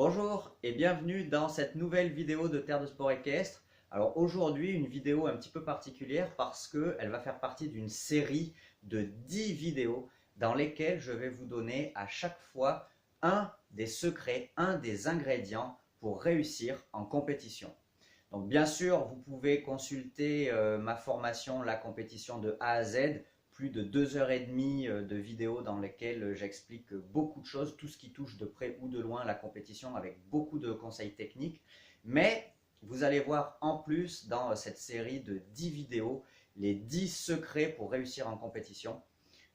Bonjour et bienvenue dans cette nouvelle vidéo de Terre de Sport Équestre. Alors aujourd'hui, une vidéo un petit peu particulière parce qu'elle va faire partie d'une série de 10 vidéos dans lesquelles je vais vous donner à chaque fois un des secrets, un des ingrédients pour réussir en compétition. Donc bien sûr, vous pouvez consulter ma formation La compétition de A à Z, plus de 2 heures et demie de vidéos dans lesquelles j'explique beaucoup de choses, tout ce qui touche de près ou de loin la compétition avec beaucoup de conseils techniques. Mais vous allez voir en plus dans cette série de 10 vidéos les 10 secrets pour réussir en compétition.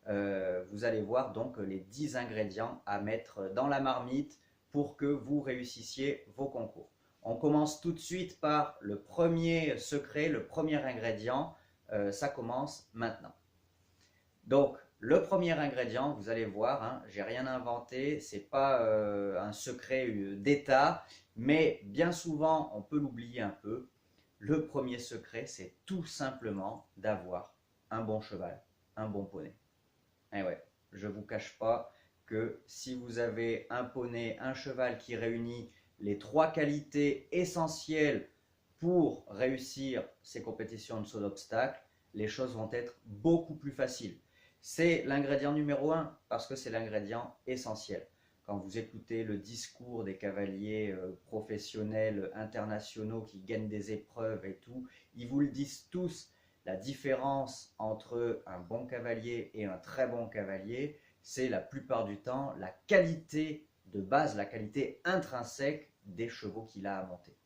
Vous allez voir donc les 10 ingrédients à mettre dans la marmite pour que vous réussissiez vos concours. On commence tout de suite par le premier secret, le premier ingrédient. Ça commence maintenant. Donc, le premier ingrédient, vous allez voir, hein, j'ai rien inventé, c'est pas un secret d'État, mais bien souvent, on peut l'oublier un peu. Le premier secret, c'est tout simplement d'avoir un bon cheval, un bon poney. Et ouais, je vous cache pas que si vous avez un poney, un cheval qui réunit les 3 qualités essentielles pour réussir ces compétitions de saut d'obstacle, les choses vont être beaucoup plus faciles. C'est l'ingrédient numéro 1 parce que c'est l'ingrédient essentiel. Quand vous écoutez le discours des cavaliers professionnels internationaux qui gagnent des épreuves et tout, ils vous le disent tous. La différence entre un bon cavalier et un très bon cavalier, c'est la plupart du temps la qualité de base, la qualité intrinsèque des chevaux qu'il a à monter.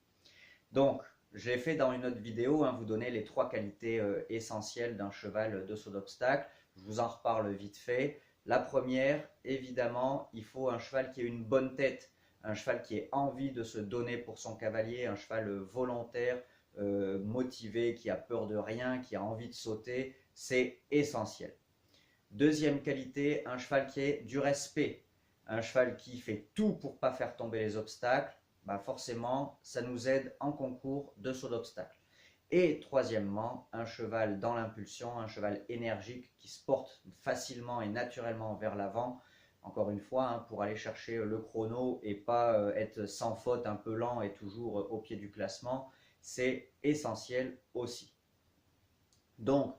Donc, j'ai fait dans une autre vidéo, vous donner les 3 qualités essentielles d'un cheval de saut d'obstacle. Je vous en reparle vite fait. La première, évidemment, il faut un cheval qui ait une bonne tête, un cheval qui ait envie de se donner pour son cavalier, un cheval volontaire, motivé, qui a peur de rien, qui a envie de sauter, c'est essentiel. Deuxième qualité, un cheval qui ait du respect, un cheval qui fait tout pour ne pas faire tomber les obstacles, forcément, ça nous aide en concours de saut d'obstacle. Et troisièmement, un cheval dans l'impulsion, un cheval énergique qui se porte facilement et naturellement vers l'avant, encore une fois, pour aller chercher le chrono et pas être sans faute, un peu lent et toujours au pied du classement, c'est essentiel aussi. Donc,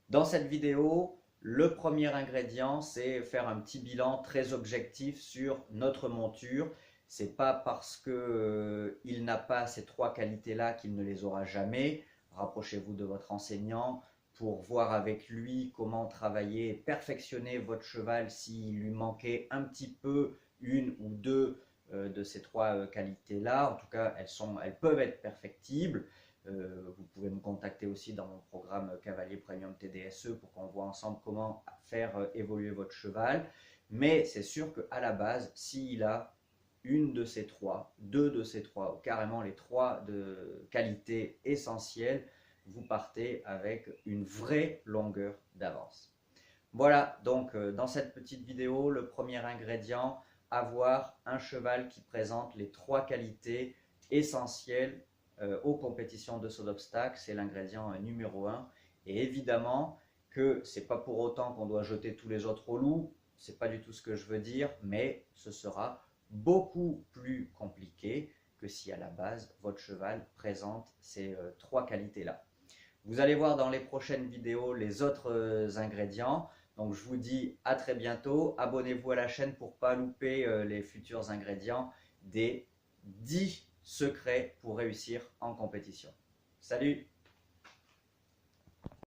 dans cette vidéo, le premier ingrédient, c'est faire un petit bilan très objectif sur notre monture. C'est pas parce qu'il n'a pas ces 3 qualités-là qu'il ne les aura jamais. Rapprochez-vous de votre enseignant pour voir avec lui comment travailler et perfectionner votre cheval s'il lui manquait un petit peu une ou deux de ces 3 qualités-là. En tout cas, elles peuvent être perfectibles. Vous pouvez me contacter aussi dans mon programme Cavalier Premium TDSE pour qu'on voit ensemble comment faire évoluer votre cheval. Mais c'est sûr qu'à la base, s'il a une de ces 3, 2 de ces 3, ou carrément les 3 de qualités essentielles, vous partez avec une vraie longueur d'avance. Voilà, donc dans cette petite vidéo, le premier ingrédient, avoir un cheval qui présente les 3 qualités essentielles aux compétitions de saut d'obstacle, c'est l'ingrédient numéro 1. Et évidemment que c'est pas pour autant qu'on doit jeter tous les autres au loup, c'est pas du tout ce que je veux dire, mais ce sera beaucoup plus compliqué que si à la base votre cheval présente ces 3 qualités-là. Vous allez voir dans les prochaines vidéos les autres ingrédients. Donc je vous dis à très bientôt. Abonnez-vous à la chaîne pour ne pas louper les futurs ingrédients des 10 secrets pour réussir en compétition. Salut!